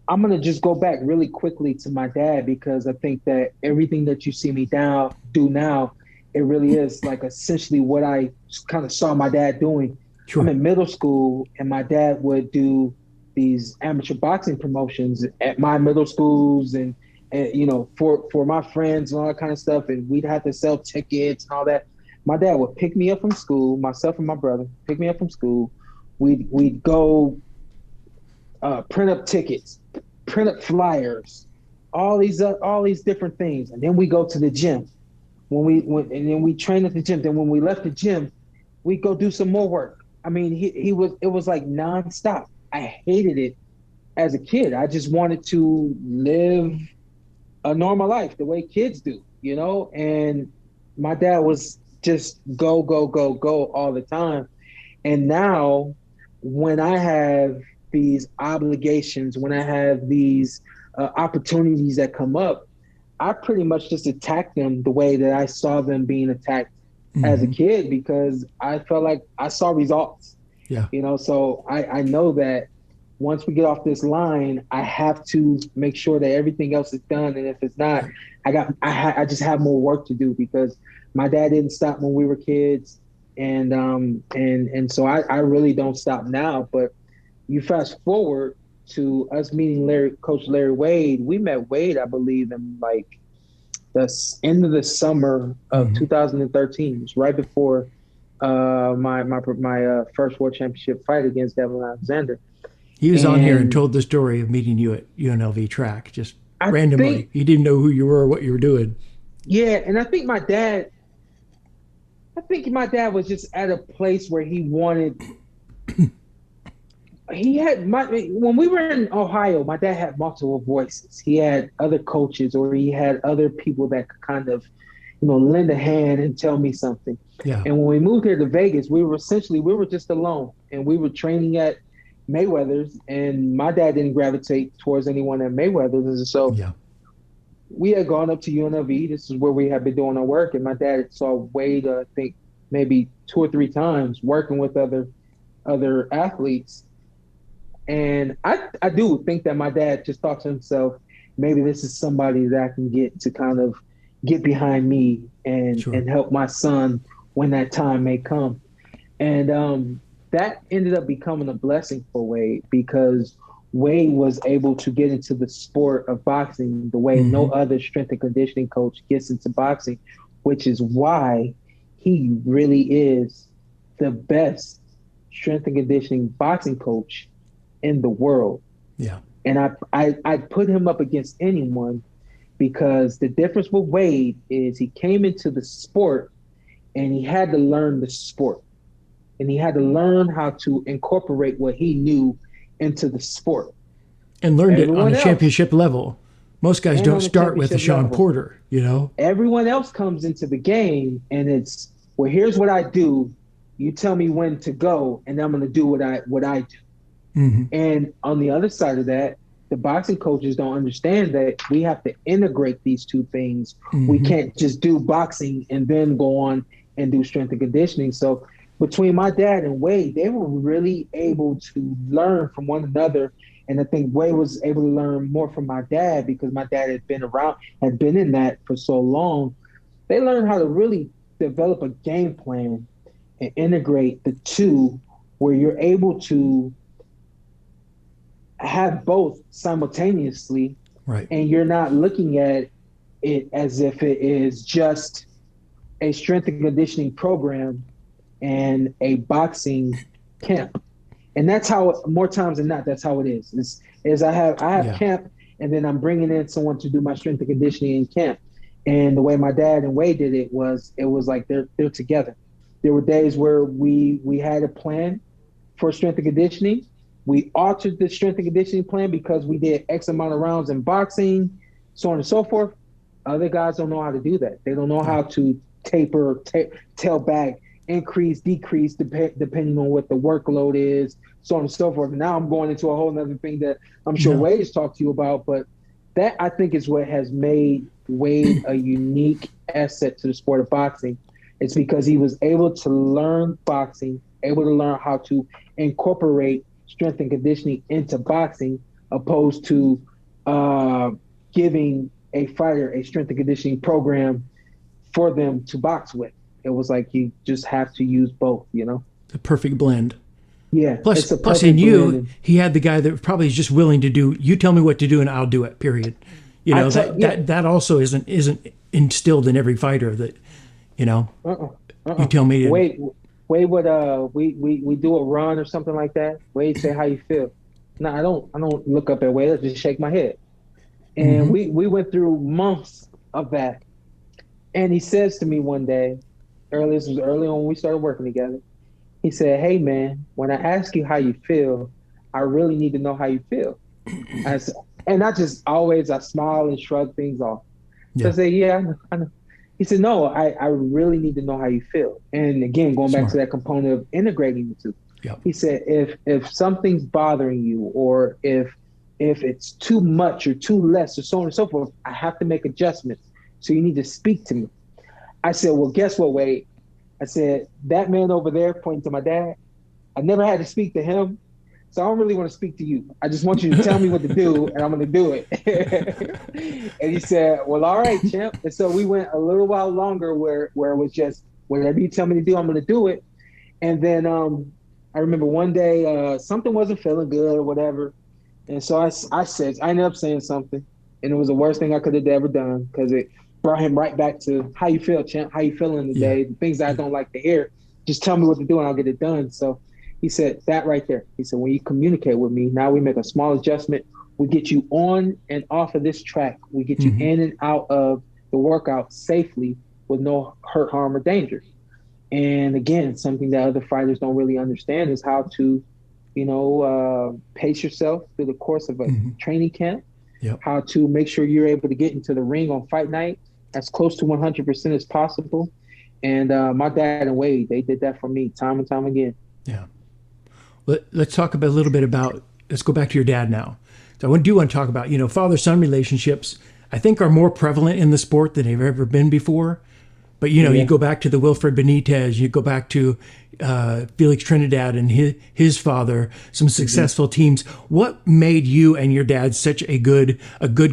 I'm going to just go back really quickly to my dad, because I think that everything that you see me do now, it really is like essentially what I kind of saw my dad doing. Sure. I'm in middle school, and my dad would do these amateur boxing promotions at my middle schools and you know, for my friends and all that kind of stuff. And we'd have to sell tickets and all that. My dad would pick me up from school, myself and my brother, pick me up from school. We'd go print up tickets, print up flyers, all these different things. And then we go to the gym. And then we train at the gym. Then when we left the gym, we go do some more work. I mean, it was like nonstop. I hated it as a kid. I just wanted to live a normal life the way kids do, you know? And my dad was just go, go, go, go all the time. And now when I have these obligations, when I have these opportunities that come up, I pretty much just attack them the way that I saw them being attacked as a kid, because I felt like I saw results. Yeah. You know, so I know that once we get off this line, I have to make sure that everything else is done. And if it's not, I just have more work to do, because my dad didn't stop when we were kids. And so I really don't stop now. But you fast forward to us meeting Coach Larry Wade. We met Wade, I believe, in like the end of the summer of 2013. It was right before my first world championship fight against Devin Alexander. He was on here and told the story of meeting you at UNLV track, just randomly. He didn't know who you were or what you were doing. Yeah, and I think my dad was just at a place where he wanted. When we were in Ohio, my dad had multiple voices. He had other coaches, or he had other people that could kind of, you know, lend a hand and tell me something. Yeah. And when we moved here to Vegas, we were just alone, and we were training at Mayweather's, and my dad didn't gravitate towards anyone at Mayweather's. And so we had gone up to UNLV. This is where we had been doing our work, and my dad saw Wade, I think maybe 2 or 3 times working with other athletes. And I do think that my dad just thought to himself, maybe this is somebody that I can get to kind of get behind me and help my son when that time may come. And that ended up becoming a blessing for Wade, because Wade was able to get into the sport of boxing the way no other strength and conditioning coach gets into boxing, which is why he really is the best strength and conditioning boxing coach in the world. Yeah. And I put him up against anyone, because the difference with Wade is he came into the sport and he had to learn the sport. And he had to learn how to incorporate what he knew into the sport. And learned it on a championship level. Most guys don't start with the Shawn Porter, you know? Everyone else comes into the game and it's, well, here's what I do. You tell me when to go, and I'm going to do what I do. And on the other side of that, the boxing coaches don't understand that we have to integrate these two things. We can't just do boxing and then go on and do strength and conditioning. So between my dad and Wade, they were really able to learn from one another. And I think Wade was able to learn more from my dad, because my dad had been in that for so long. They learned how to really develop a game plan and integrate the two, where you're able to have both simultaneously, right? And you're not looking at it as if it is just a strength and conditioning program and a boxing camp. And that's how, more times than not, that's how it is. I have camp, and then I'm bringing in someone to do my strength and conditioning in camp. And the way my dad and Wade did it was like they're together. There were days where we had a plan for strength and conditioning. We altered the strength and conditioning plan because we did X amount of rounds in boxing, so on and so forth. Other guys don't know how to do that. They don't know how to taper, tail back, increase, decrease, depending on what the workload is, so on and so forth. Now I'm going into a whole other thing that I'm sure Wade has talked to you about, but that, I think, is what has made Wade a unique asset to the sport of boxing. It's because he was able to learn boxing, able to learn how to incorporate strength and conditioning into boxing, opposed to giving a fighter a strength and conditioning program for them to box with. It was like you just have to use both, you know? The perfect blend. Yeah. Plus in you, he had the guy that probably is just willing to do, you tell me what to do and I'll do it, period. You know, that also isn't instilled in every fighter, that, you know, you tell me to. Wade would we do a run or something like that. Wade say, how you feel? No, I don't look up at Wade. I just shake my head. And we went through months of that. And he says to me one day, this was early on when we started working together. He said, hey man, when I ask you how you feel, I really need to know how you feel. And I smile and shrug things off. So I say, yeah, I know. He said, no, I really need to know how you feel. And again, going back to that component of integrating the two. Yep. He said, if something's bothering you, or if it's too much or too less, or so on and so forth, I have to make adjustments. So you need to speak to me. I said, well, guess what, Wade? I said, that man over there, pointing to my dad, I never had to speak to him. So I don't really want to speak to you. I just want you to tell me what to do, and I'm going to do it. And he said, well, all right, champ. And so we went a little while longer where it was just, whatever you tell me to do, I'm going to do it. And then I remember one day something wasn't feeling good or whatever. And so I ended up saying something. And it was the worst thing I could have ever done, because it brought him right back to, how you feel, champ? How you feeling today? The things that I don't like to hear. Just tell me what to do and I'll get it done. So he said, that right there. He said, when you communicate with me, now we make a small adjustment. We get you on and off of this track. We get you in and out of the workout safely with no hurt, harm, or danger. And again, something that other fighters don't really understand is how to, pace yourself through the course of a training camp. Yep. How to make sure you're able to get into the ring on fight night as close to 100% as possible. And my dad and Wade, they did that for me time and time again. Yeah. Let's talk a little bit about, let's go back to your dad now. So I do want to talk about, father-son relationships, I think, are more prevalent in the sport than they've ever been before. But, you go back to the Wilfred Benitez, you go back to Felix Trinidad and his father, some successful teams. What made you and your dad such a good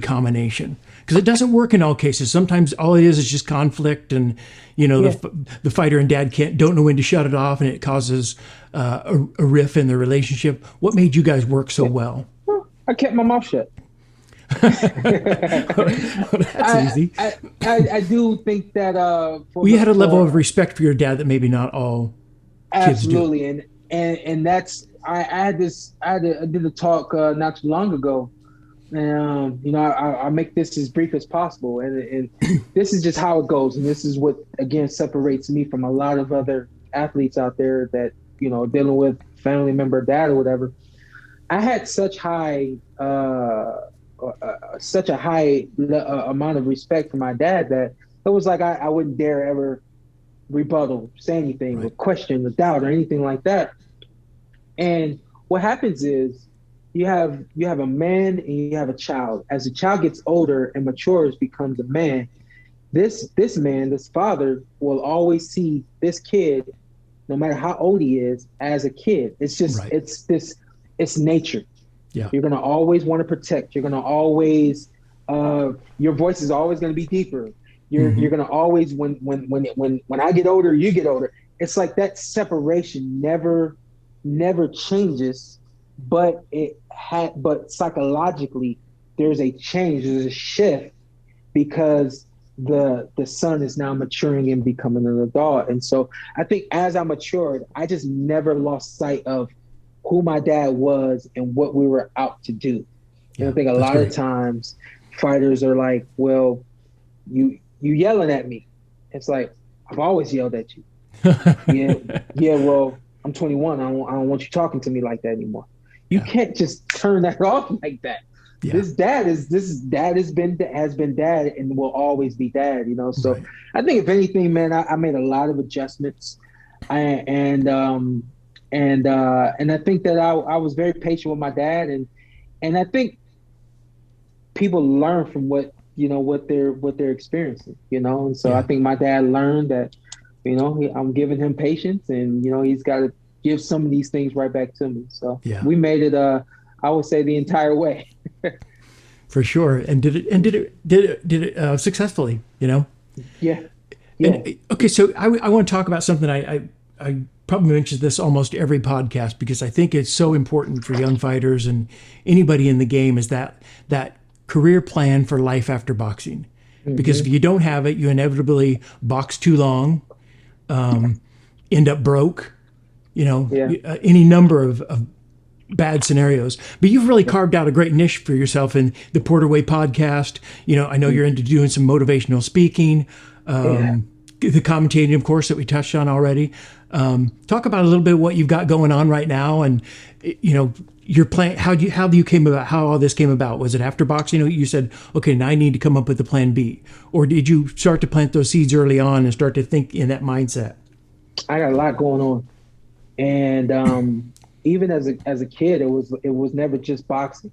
combination? Because it doesn't work in all cases. Sometimes all it is just conflict, and the fighter and dad don't know when to shut it off, and it causes a riff in the relationship. What made you guys work so well? I kept my mouth shut. That's easy. I do think that you had a level of respect for your dad that maybe not all kids do. Absolutely, and that's I did a talk not too long ago, and I make this as brief as possible, and this is just how it goes, and this is what again separates me from a lot of other athletes out there that dealing with family member, dad, or whatever. I had such a high amount of respect for my dad that it was like I wouldn't dare ever rebuttal, say anything, or question, or doubt, or anything like that. And what happens is you have a man and you have a child. As the child gets older and matures, becomes a man, this man, this father, will always see this kid, no matter how old he is, as a kid. It's just it's nature. Yeah. You're gonna always want to protect. You're gonna always your voice is always gonna be deeper. You're gonna always when I get older, you get older. It's like that separation never changes, but but psychologically there's a change, there's a shift, because the son is now maturing and becoming an adult. And so I think as I matured, I just never lost sight of who my dad was and what we were out to do. And I think a lot of times fighters are like, well, you yelling at me. It's like, I've always yelled at you. Well, I'm 21. I don't want you talking to me like that anymore. You can't just turn that off like that. Yeah. This dad has been dad and will always be dad, So I think if anything, man, I made a lot of adjustments. And I think that I was very patient with my dad, and I think people learn from what they're experiencing, and so I think my dad learned that, I'm giving him patience, and he's got to give some of these things right back to me. So we made it, I would say, the entire way. For sure, and did it successfully, Yeah. And, okay, so I want to talk about something I probably mention this almost every podcast, because I think it's so important for young fighters and anybody in the game, is that career plan for life after boxing. Because if you don't have it, you inevitably box too long, end up broke, any number of bad scenarios. But you've really carved out a great niche for yourself in the Porter Way podcast. I know you're into doing some motivational speaking, the commentating, of course, that we touched on already. Talk about a little bit what you've got going on right now, and your plan. How all this came about? Was it after boxing? You said, okay, now I need to come up with a plan B, or did you start to plant those seeds early on and start to think in that mindset? I got a lot going on, and even as a kid, it was never just boxing.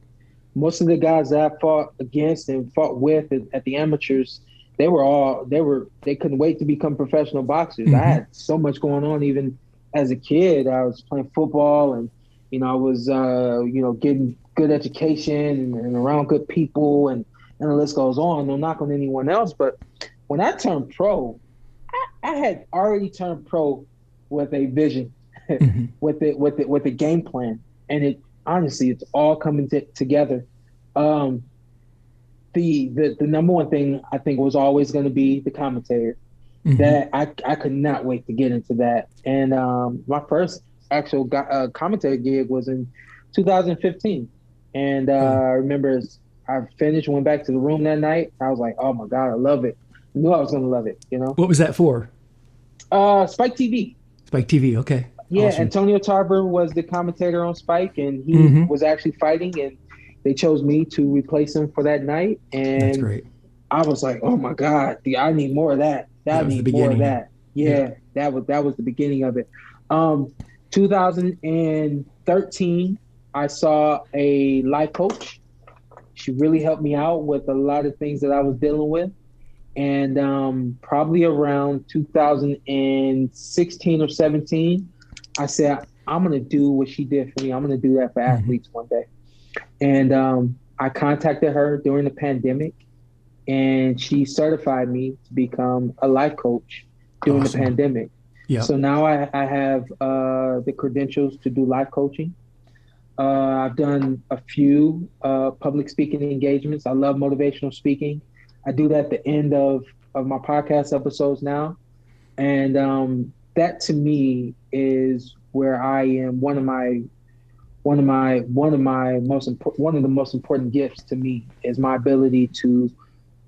Most of the guys that I fought against and fought with at the amateurs, they couldn't wait to become professional boxers. I had so much going on. Even as a kid, I was playing football, and I was getting good education and around good people, and the list goes on. No knock on anyone else, but when I turned pro, I had already turned pro with a vision, with the game plan, and it's all coming together. The number one thing I think was always going to be the commentator. That I could not wait to get into that. And my first actual commentator gig was in 2015. And I remember I finished, went back to the room that night. I was like, oh my God, I love it. I knew I was going to love it, What was that for? Spike TV. Spike TV, okay. Yeah, awesome. Antonio Tarver was the commentator on Spike, and he was actually fighting, and they chose me to replace him for that night. And that's great. I was like, oh my God, I need more of that. I need more of that. Yeah, that was the beginning of it. 2013, I saw a life coach. She really helped me out with a lot of things that I was dealing with. And probably around 2016 or 17, I said, I'm going to do what she did for me. I'm going to do that for athletes one day. And I contacted her during the pandemic, and she certified me to become a life coach during the pandemic. Yeah. So now I have the credentials to do life coaching. I've done a few public speaking engagements. I love motivational speaking. I do that at the end of my podcast episodes now. And that to me is where I am. One of the most important gifts to me is my ability to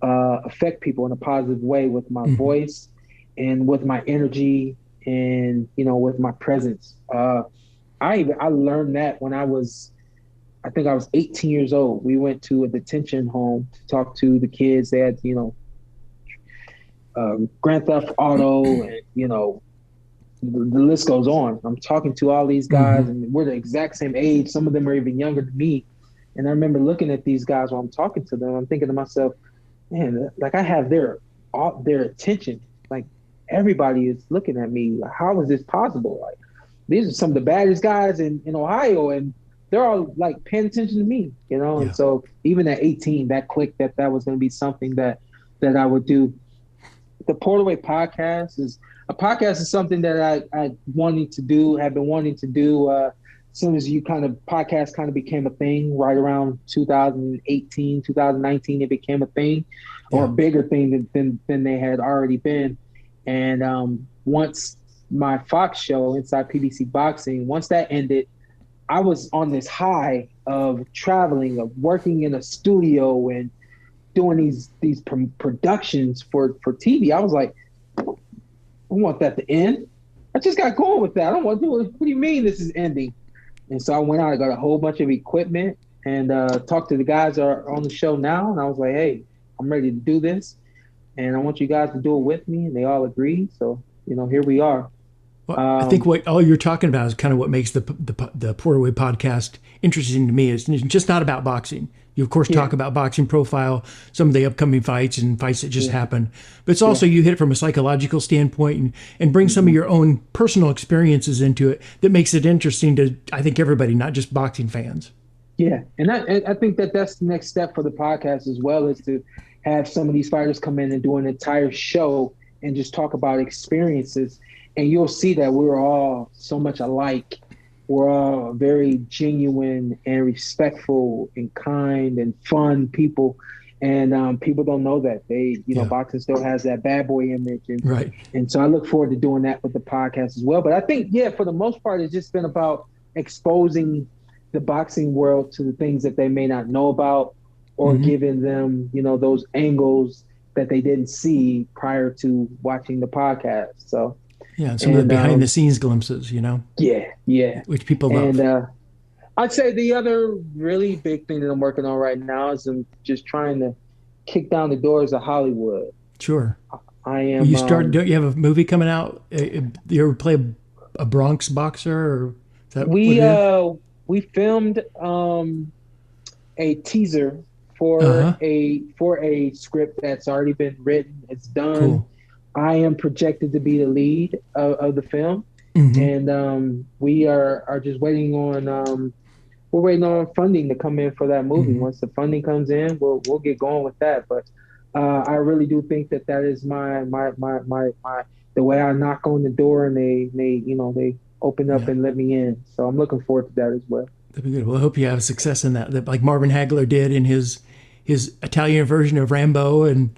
affect people in a positive way with my voice and with my energy and, with my presence. I learned that when I think I was 18 years old. We went to a detention home to talk to the kids. They had, Grand Theft Auto and, the list goes on. I'm talking to all these guys and we're the exact same age. Some of them are even younger than me. And I remember looking at these guys while I'm talking to them. I'm thinking to myself, man, like I have their attention. Like everybody is looking at me. Like, how is this possible? Like these are some of the baddest guys in Ohio, and they're all like paying attention to me, Yeah. And so even at 18, that clicked that was going to be something that I would do. The Porterway podcast is something that I wanted to do, have been wanting to do as soon as podcast kind of became a thing right around 2018, 2019, it became a thing or a bigger thing than they had already been. And once my Fox show, Inside PBC Boxing, once that ended, I was on this high of traveling, of working in a studio and doing these productions for TV. I was like, I want that to end. I just got going with that. I don't want to do it. What do you mean this is ending? And so I went out, I got a whole bunch of equipment and talked to the guys that are on the show now. And I was like, hey, I'm ready to do this. And I want you guys to do it with me. And they all agreed. So, here we are. Well, I think what all you're talking about is kind of what makes the Porterway podcast interesting to me. It's just not about boxing. You, of course, talk about boxing profile, some of the upcoming fights and fights that just happened. But it's also you hit it from a psychological standpoint and bring some of your own personal experiences into it that makes it interesting to, I think, everybody, not just boxing fans. Yeah, and I think that's the next step for the podcast as well, is to have some of these fighters come in and do an entire show and just talk about experiences. And you'll see that we're all so much alike. We're all very genuine and respectful and kind and fun people. And people don't know that. Boxing still has that bad boy image. And, right. And so I look forward to doing that with the podcast as well. But I think, for the most part, it's just been about exposing the boxing world to the things that they may not know about or giving them, those angles that they didn't see prior to watching the podcast. So. Yeah, some of the behind-the-scenes glimpses, Yeah. Which people love. And I'd say the other really big thing that I'm working on right now is I'm just trying to kick down the doors of Hollywood. Sure. I am. Don't you have a movie coming out? You ever play a Bronx boxer? Or is that we filmed a teaser for a script that's already been written. It's done. Cool. I am projected to be the lead of the film, and we are just waiting on we're waiting on funding to come in for that movie. Once the funding comes in, we'll get going with that. But I really do think that is my the way I knock on the door and they open up and let me in. So I'm looking forward to that as well. That'd be good. Well, I hope you have success in that like Marvin Hagler did in his Italian version of Rambo, and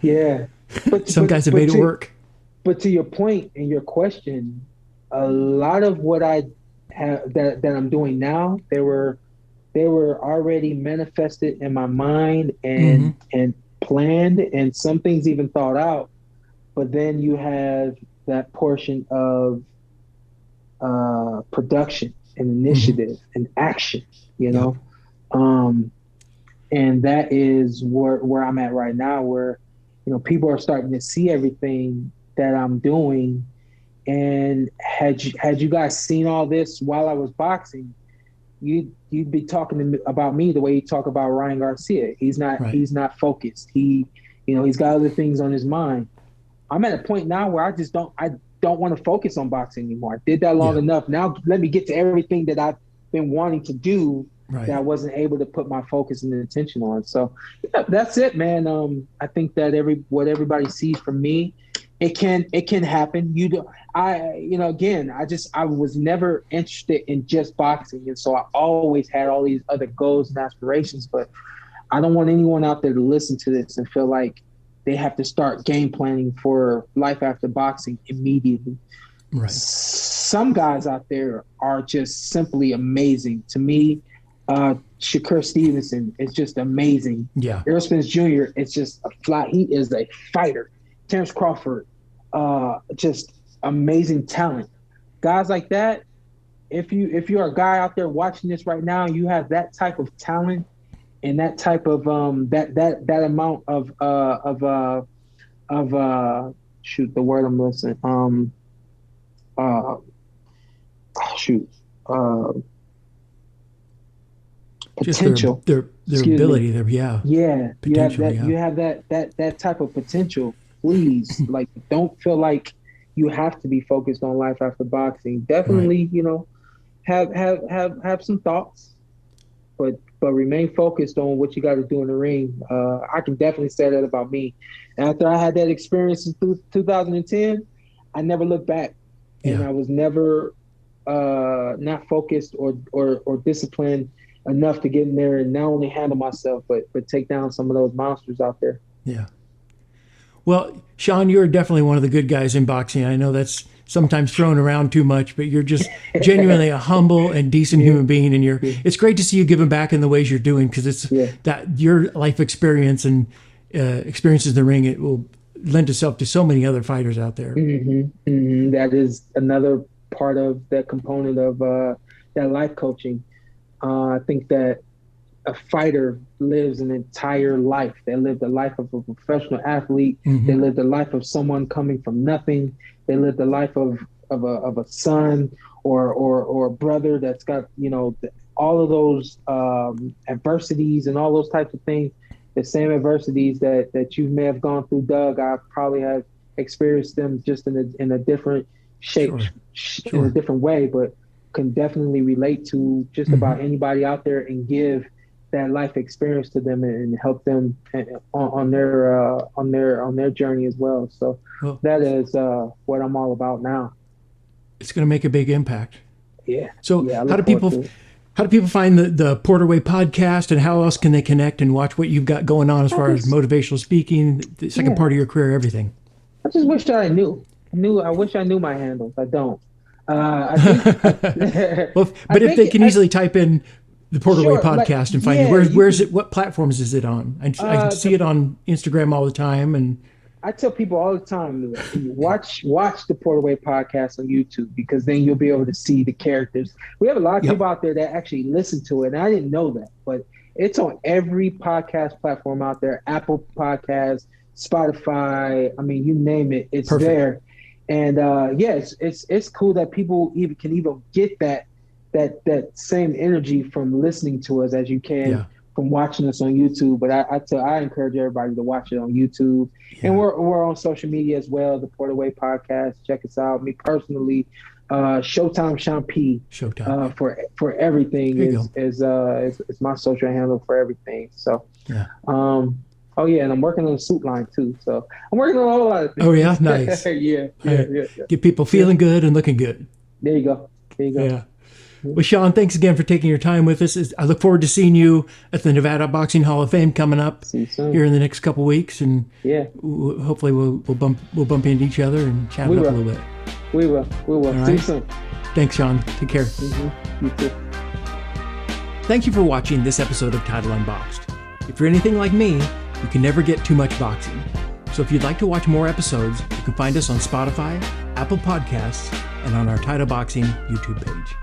some guys have made it work. But to your point and your question, a lot of what I have that I'm doing now, they were already manifested in my mind and planned, and some things even thought out. But then you have that portion of production and initiative and action, and that is where I'm at right now, where people are starting to see everything that I'm doing. And had you guys seen all this while I was boxing, you'd be talking about me the way you talk about Ryan Garcia. He's not focused. He He's got other things on his mind. I'm at a point now where I don't want to focus on boxing anymore. I did that long enough. Now let me get to everything that I've been wanting to do that I wasn't able to put my focus and attention on. So that's it, man. I think that what everybody sees from me, it can happen. Again, I was never interested in just boxing. And so I always had all these other goals and aspirations, but I don't want anyone out there to listen to this and feel like they have to start game planning for life after boxing immediately. Right. Some guys out there are just simply amazing. To me, Shakur Stevenson is just amazing. Yeah. Errol Spence Jr. is just he is a fighter. Terrence Crawford, just amazing talent. Guys like that, if you're a guy out there watching this right now, you have that type of talent and that type of that amount of shoot, the word I'm listening. Potential. Just their ability there, yeah. Yeah. You have that. Yeah. You have that type of potential. Please, like, don't feel like you have to be focused on life after boxing. Definitely, have some thoughts, but remain focused on what you got to do in the ring. I can definitely say that about me. After I had that experience in 2010, I never looked back, and I was never not focused or disciplined enough to get in there and not only handle myself, but take down some of those monsters out there. Yeah. Well, Shawn, you're definitely one of the good guys in boxing. I know that's sometimes thrown around too much, but you're just genuinely a humble and decent human being. And it's great to see you giving back in the ways you're doing, because it's that your life experience and experiences in the ring, it will lend itself to so many other fighters out there. Mm-hmm. Mm-hmm. That is another part of that component of that life coaching. I think that a fighter lives an entire life. They live the life of a professional athlete. Mm-hmm. They live the life of someone coming from nothing. They live the life of a son or a brother that's got, all of those adversities and all those types of things. The same adversities that you may have gone through, Doug, I probably have experienced them just in a different shape, in a different way, but can definitely relate to just about anybody out there and give that life experience to them and help them on their journey as well. So that is what I'm all about now. It's going to make a big impact. Yeah. So how do people find the Porterway podcast, and how else can they connect and watch what you've got going on as far as motivational speaking, the second part of your career, everything? I just wish that I knew. I wish I knew my handles. I don't. I think, but if they can easily type in the Porterway podcast and find you, where's it? What platforms is it on? I can see it on Instagram all the time, and I tell people all the time, watch the Porterway podcast on YouTube, because then you'll be able to see the characters. We have a lot of people out there that actually listen to it, and I didn't know that, but it's on every podcast platform out there: Apple Podcasts, Spotify. I mean, you name it, it's there. And it's cool that people can get that same energy from listening to us as you can from watching us on YouTube. But I encourage everybody to watch it on YouTube. And we're on social media as well, the Porterway podcast. Check us out. Me personally, Showtime Shawn P. Showtime for everything is my social handle for everything. So and I'm working on a suit line too. So I'm working on a whole lot of things. Oh yeah, nice. yeah. Get people feeling good and looking good. There you go. Yeah. Well, Shawn, thanks again for taking your time with us. I look forward to seeing you at the Nevada Boxing Hall of Fame coming up here in the next couple of weeks, and hopefully we'll bump into each other and chat it up a little bit. We will. Right. See you soon. Thanks, Shawn. Take care. You too. Thank you for watching this episode of Title Unboxed. If you're anything like me, you can never get too much boxing. So if you'd like to watch more episodes, you can find us on Spotify, Apple Podcasts, and on our Title Boxing YouTube page.